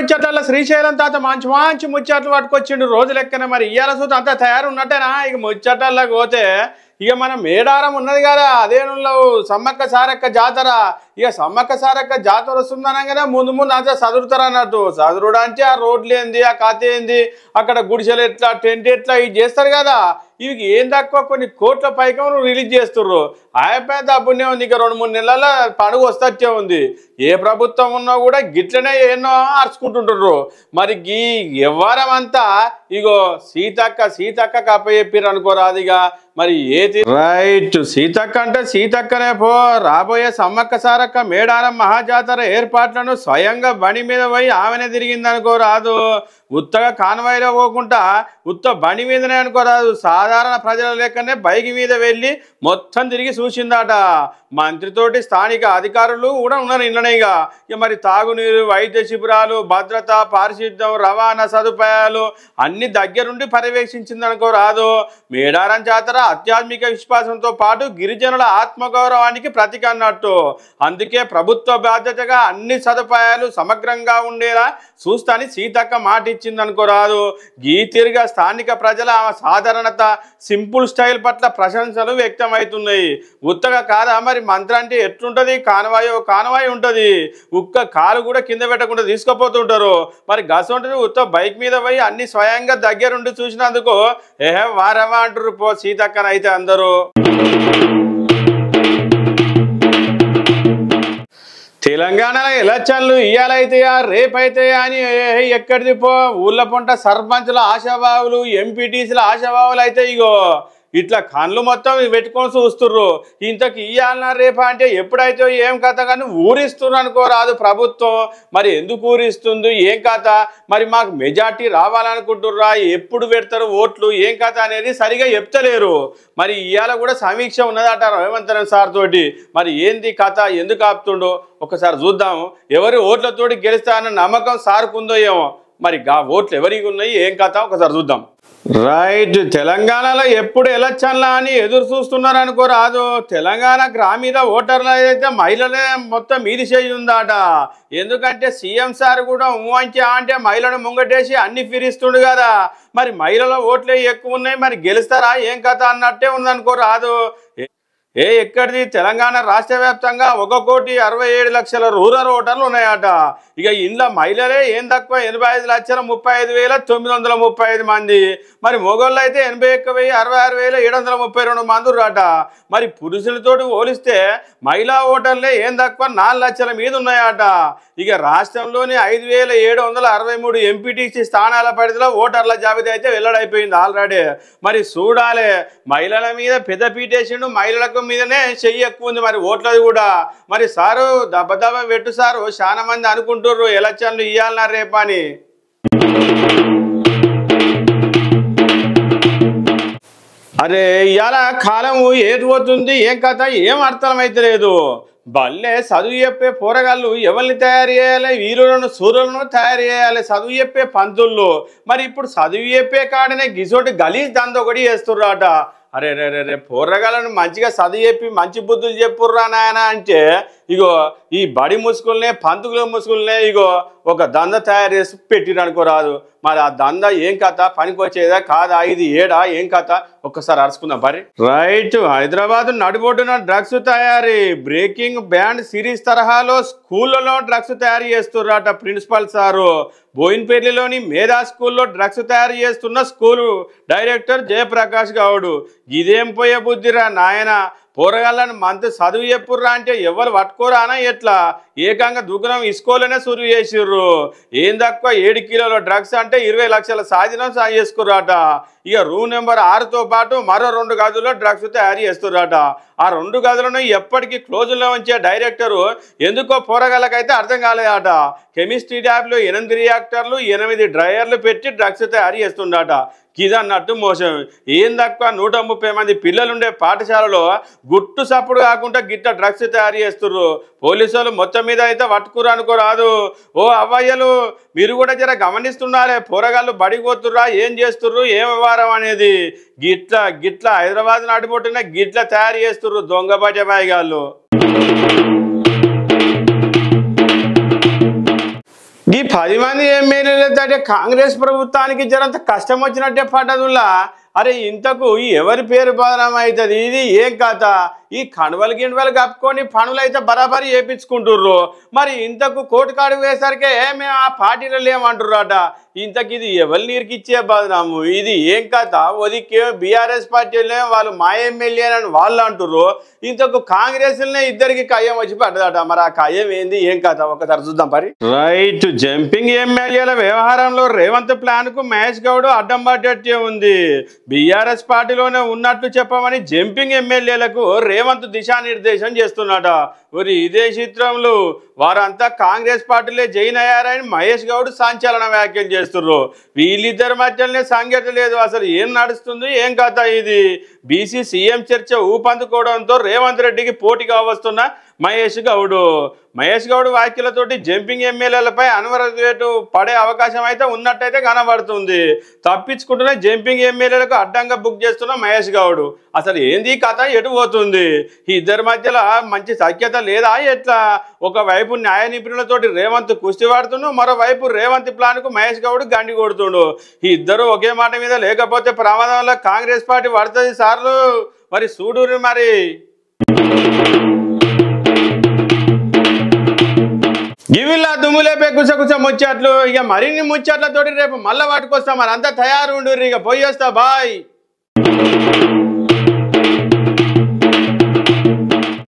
ముచ్చట్ల శ్రీశైలం తాత మంచి మంచి ముచ్చట్లు పట్టుకొచ్చిండు రోజు లెక్కన. మరి ఇయ్యాల సూత అంతా తయారున్నట్టేనా? ఇక ముచ్చట్లకు పోతే ఇక మన మేడారం ఉన్నది కదా, అదేనుల్లో సమ్మక్క సారక్క జాతర. ఇక సమ్మక్క సారక్క జాతర వస్తుందనగానే ముందు ముందు అంతా చదువుతారు అన్నట్టు. చదువుడు అంటే ఆ రోడ్లు ఏంది, ఆ కథ ఏంది, అక్కడ గుడిసెలు ఎట్లా, టెంట్ ఎట్లా, ఇవి చేస్తారు కదా. ఇవి ఏం తక్కువ కొన్ని కోట్ల పైకం రిలీజ్ చేస్తుర్రు. అయిపోయింది అప్పుడే ఉంది. ఇక 2-3 నెలల పండుగ వస్తచ్చే ఉంది. ఏ ప్రభుత్వం ఉన్నా కూడా గిట్లనే ఎన్నో అరుచుకుంటుంటారు. మరి ఈ వ్యవహారం అంతా ఇగో సీతక్క కప్ప చెప్పిర్రు అనుకోరాదిగా. మరి ఏది రైట్, సీతక్క అంటే సీతక్కనే పో. రాబోయే సమ్మక్క సారక్క మేడారం మహాజాతర ఏర్పాట్లను స్వయంగా బండి మీద పోయి ఆమెనే తిరిగింది అనుకోరాదు. ఉత్తగా కాన్వాయ్లో పోకుండా ఉత్త బండి మీదనే అనుకోరాదు, సాధారణ ప్రజల లెక్కనే బైక్ మీద వెళ్ళి మొత్తం తిరిగి చూసిందట. మంత్రితోటి స్థానిక అధికారులు కూడా ఉన్నారు ఇంట్లోనేగా. ఇక మరి తాగునీరు, వైద్య శిబిరాలు, భద్రత, పారిశుద్ధ్యం, రవాణా సదుపాయాలు అన్ని దగ్గరుండి పర్యవేక్షించింది అనుకోరాదు. మేడారం జాతర ఆధ్యాత్మిక విశ్వాసంతో పాటు గిరిజనుల ఆత్మగౌరవానికి ప్రతీక అన్నట్టు. అందుకే ప్రభుత్వ బాధ్యతగా అన్ని సదుపాయాలు సమగ్రంగా ఉండేలా చూస్తాని సీతక్క మాట ఇచ్చింది అనుకోరాదు. గీతిరిగా స్థానిక ప్రజల సాధారణత, సింపుల్ స్టైల్ పట్ల ప్రశంసలు వ్యక్తమవుతున్నాయి. ఉత్తగా కాదా మరి మంత్రం అంటే ఎట్లుంటది? కానవాయి ఉంటది, ఒక్క కాలు కూడా కింద పెట్టకుండా తీసుకుపోతుంటారు. మరి గసంటది ఉత్త బైక్ మీద పోయి అన్ని స్వయంగా దగ్గరుండి చూసినందుకు వారవా అంటారు పో సీతక్కనైతే అందరూ. తెలంగాణలో ఎలక్షన్లు ఇయ్యాలైతాయా రేపైతాయా అని ఎక్కడిది పో ఊళ్ళ పొంట సర్పంచుల ఆశాబావులు, ఎంపీటీసీల ఆశాబావులు అయితే ఇగో ఇట్లా కళ్ళు మొత్తం పెట్టుకొని చూస్తుర్రు. ఇంతకు ఇయ్యాలన్నా రేపా అంటే ఎప్పుడైతే ఏం కథ కానీ ఊరిస్తున్నారు అనుకోరాదు ప్రభుత్వం. మరి ఎందుకు ఊరిస్తుంది, ఏం కథ? మరి మాకు మెజార్టీ రావాలనుకుంటుర్రా, ఎప్పుడు పెడతారు ఓట్లు, ఏం కథ అనేది సరిగా చెప్తలేరు. మరి ఇవాళ కూడా సమీక్ష ఉన్నదట రేవంత్ రెడ్డి సార్ తోటి. మరి ఏంది కథ, ఎందుకు ఆపుతుండో ఒకసారి చూద్దాము. ఎవరి ఓట్లతోటి గెలుస్తారన్న నమ్మకం సార్కుందో ఏమో. మరి గా ఓట్లు ఎవరికి ఉన్నాయి, ఏం కథ ఒకసారి చూద్దాం. రైట్, తెలంగాణలో ఎప్పుడు ఎలక్షన్లా అని ఎదురు చూస్తున్నారు అనుకోరాదు. తెలంగాణ గ్రామీణ ఓటర్లు అయితే మహిళలే మొత్తం మీది చేయి ఉందట. ఎందుకంటే సీఎం సార్ కూడా అంటే మహిళను ముంగటేసి అన్ని ఫిరిస్తుండు కదా. మరి మహిళల ఓట్లే ఎక్కువ ఉన్నాయి, మరి గెలుస్తారా ఏం కథ అన్నట్టే ఉందనుకోరాదు. ఎక్కడిది తెలంగాణ రాష్ట్ర వ్యాప్తంగా 1,67,00,000 రూరల్ ఓటర్లు ఉన్నాయట. ఇక ఇంట్లో మహిళలే ఏం తక్కువ 85,35,935 మంది. మరి మొగోళ్ళు అయితే 81,66,732 మంది రాట. మరి పురుషులతో పోలిస్తే మహిళా ఓటర్లే ఏం తక్కువ 4 లక్షల మీద ఉన్నాయట. ఇక రాష్ట్రంలోని 5,763 ఎంపీటీసీ స్థానాల పరిధిలో ఓటర్ల జాబితా అయితే వెల్లడైపోయింది ఆల్రెడీ. మరి చూడాలి, మహిళల మీద పెద్ద పీటేసిండు, మహిళలకు మీదనే చెయ్యి ఎక్కువ ఉంది మరి ఓట్లది కూడా. మరి సారు దెబ్బ పెట్టు సారు, చాలా మంది అనుకుంటుర్రు ఎలక్షన్లు ఇయ్యాలన్నా రేపా అని. అరే ఇవాళ కాలము ఏది పోతుంది, ఏం కథ ఏం అర్థమైతే లేదు. బల్లే చదువు చెప్పే పోరగాళ్ళు ఎవరిని తయారు చేయాలి, వీరులను సూర్యులను తయారు చేయాలి చదువు చెప్పే పంతుళ్ళు. మరి ఇప్పుడు చదువు చెప్పే కాడనే గిసోటి గలీజ్ దందో ఒకటి చేస్తుర్రాట. అరే రే రే రే పోరగాళ్ళను మంచిగా చదువు చెప్పి మంచి బుద్ధులు చెప్పుర్రా నాయన అంటే ఇగో ఈ బడి ముసుగులనే, పంతుకుల ముసుగులనే ఇగో ఒక దంద తయారు చేసి పెట్టిరు అనుకోరాదు. మరి ఆ దంద ఏం కథ, పనికి వచ్చేదా కాదా, ఇది ఏడా ఏం కథ ఒక్కసారి అరుచుకుందాం మరి. రైట్, హైదరాబాద్ నడిబొడ్డున డ్రగ్స్ తయారీ, బ్రేకింగ్ బ్యాండ్ సిరీస్ తరహాలో స్కూళ్ళలో డ్రగ్స్ తయారు చేస్తుర్రట ప్రిన్సిపల్ సారు. బోయిన్పల్లిలోని మేధా స్కూల్లో డ్రగ్స్ తయారు చేస్తున్న స్కూలు డైరెక్టర్ జయప్రకాష్ గౌడ్. ఇదేం పోయే బుద్ధిరా నాయన, పోరగాళ్ళని మంత్ చదువు చెప్పుర్రా అంటే ఎవరు పట్టుకోరానా ఎట్లా? ఏకంగా దుకాణం ఇసుకోలేనే సురువు చేసిర్రు. ఏం తక్కువ 7 కిలోల డ్రగ్స్ అంటే 20 లక్షల సాధనం చేసుకుర్రాట. ఇక రూమ్ నెంబర్ 6తో పాటు మరో 2 గదుల్లో డ్రగ్స్ తయారు చేస్తుర్రాట. ఆ 2 గదులను ఎప్పటికీ క్లోజుల్లో ఉంచే డైరెక్టరు ఎందుకో పోరగాళ్ళకైతే అర్థం కాలేదట. కెమిస్ట్రీ ల్యాబ్లో 8 రియాక్టర్లు, 8 డ్రైయర్లు పెట్టి డ్రగ్స్ తయారు చేస్తుండట. ఇదన్నట్టు మోసం. ఏం తక్కువ 130 మంది పిల్లలుండే పాఠశాలలో గుట్టు సప్పుడు కాకుండా గిట్ట డ్రగ్స్ తయారు చేస్తుర్రు. పోలీసులు మొత్తం మీద అయితే పట్టుకురు అనుకోరాదు. ఓ అవ్వయ్యలు మీరు కూడా జర గమనిస్తున్నారే, పోరగాళ్ళు బడిపోతుర్రా, ఏం చేస్తుర్రు, ఏం వ్యవహారం అనేది. గిట్ల హైదరాబాద్ నాటిపోతున్న గిట్ల తయారు చేస్తుర్రు దొంగ బజబాయిగాళ్ళు. ఈ 10 మంది ఎమ్మెల్యేలతో కాంగ్రెస్ ప్రభుత్వానికి జరంత కష్టం వచ్చినట్టే పడ్డదుల్లా. అరే ఇంతకు ఎవరి పేరు బదనాం అవుతుంది, ఇది ఏం కథ? ఈ కణువలు గిణువలు కప్పుకొని పనులు అయితే బరాబరి చేయించుకుంటుర్రు. మరి ఇంతకు కోర్టు కాడు వేసరికే మేము ఆ పార్టీలో లేమంటుర్రట. ఇంతకు ఇది ఎవరు నీరుకిచ్చే బదనాము, ఇది ఏం కథ? ఒదికే బీఆర్ఎస్ పార్టీలనే వాళ్ళు మా ఎమ్మెల్యేనని వాళ్ళు అంటుర్రు. ఇంతకు కాంగ్రెస్లనే ఇద్దరికి కయ్యం వచ్చి పడ్డదట. మరి ఆ కయ్యం ఏంది, ఏం కథ? ఒకసారి చూద్దాం పరి. రైట్, జంపింగ్ ఎమ్మెల్యేల వ్యవహారంలో రేవంత్ ప్లాన్ కు మహేష్ గౌడ్ అడ్డం పడ్డట్టే ఉంది. బీఆర్ఎస్ పార్టీలోనే ఉన్నట్లు చెప్పమని జంపింగ్ ఎమ్మెల్యేలకు రేవంత్ దిశానిర్దేశం చేస్తున్నాట. మరి ఇదే చిత్రంలో వారంతా కాంగ్రెస్ పార్టీలే జైన్ అయ్యారని మహేష్ గౌడ్ సంచలన వ్యాఖ్యలు చేస్తున్నారు. వీళ్ళిద్దరి మధ్యలోనే సంగతి లేదు. అసలు ఏం నడుస్తుంది, ఏం కథ ఇది? బీసీ సీఎం చర్చ ఊపందుకోవడంతో రేవంత్ రెడ్డికి పోటీగా వస్తున్న మహేష్ గౌడ్ వ్యాఖ్యలతోటి జంపింగ్ ఎమ్మెల్యేలపై అన్వరవేటు పడే అవకాశం అయితే ఉన్నట్టయితే కనబడుతుంది. తప్పించుకుంటున్న జంపింగ్ ఎమ్మెల్యేలకు అడ్డంగా బుక్ చేస్తున్న మహేష్ గౌడ్. అసలు ఏంది కథ, ఎటు పోతుంది? ఈ ఇద్దరి మధ్యలో మంచి సఖ్యత లేదా ఎట్లా? ఒకవైపు న్యాయ నిపుణులతోటి రేవంత్ కుస్తీ పడుతుండు, మరోవైపు రేవంత్ ప్లాన్ కు మహేష్ గౌడ్ గండి కొడుతుండు. ఈ ఇద్దరు ఒకే మాట మీద లేకపోతే ప్రమాదంలో కాంగ్రెస్ పార్టీ పడుతుంది సార్లు. మరి చూడుని మరి. గివిలా దుమ్ములేపే కుసకుస ముచ్చట్లు. ఇక మరిన్ని ముచ్చట్లతోటి రేపు మళ్ళా వాటికొస్తాం. మరి అంతా తయారు ఉండు. ఇక పోయి వస్తా, బాయ్.